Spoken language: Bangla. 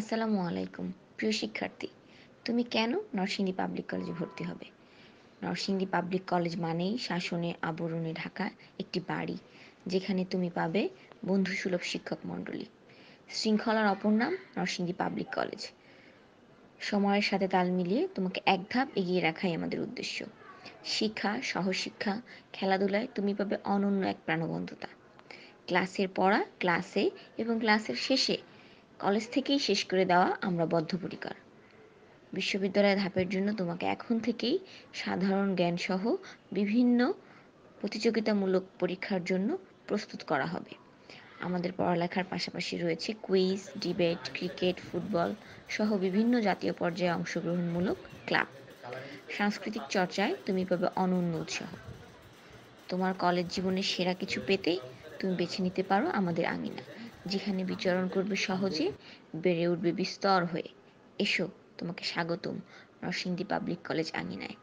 আসসালামু আলাইকুম। প্রিয় শিক্ষার্থী, তুমি কেন নরসিংদী পাবলিক কলেজে ভর্তি হবে? নরসিংদী পাবলিক কলেজ মানেই শাসনের আবরণে ঢাকা একটি বাড়ি, যেখানে তুমি পাবে বন্ধুসুলভ শিক্ষক মণ্ডলী। শৃঙ্খলার অপর নাম নরসিংদী পাবলিক কলেজ। সময়ের সাথে তাল মিলিয়ে তোমাকে এক ধাপ এগিয়ে রাখাই আমাদের উদ্দেশ্য। শিক্ষা, সহশিক্ষা, খেলাধুলায় তুমি পাবে অনন্য এক প্রাণবন্ততা। ক্লাসের পড়া ক্লাসে এবং ক্লাসের শেষে কলেজ থেকেই শেষ করে দেওয়া আমরা বদ্ধপরিকর। বিশ্ববিদ্যালয়ে ধাপের জন্য তোমাকে এখন থেকেই সাধারণ জ্ঞানসহ বিভিন্ন প্রতিযোগিতামূলক পরীক্ষার জন্য প্রস্তুত করা হবে। আমাদের পড়ালেখার পাশাপাশি রয়েছে কুইজ, ডিবেট, ক্রিকেট, ফুটবল সহ বিভিন্ন জাতীয় পর্যায়ে অংশগ্রহণমূলক ক্লাব। সাংস্কৃতিক চর্চায় তুমি পাবে অনন্য উৎসাহ। তোমার কলেজ জীবনের সেরা কিছু পেতে তুমি বেছে নিতে পারো আমাদের আঙিনা, যেখানে বিচরণ করবে সহজে, বেড়ে উঠবে বিস্তর হয়ে। এসো, তোমাকে স্বাগতম নরসিংদী পাবলিক কলেজ আঙিনায়।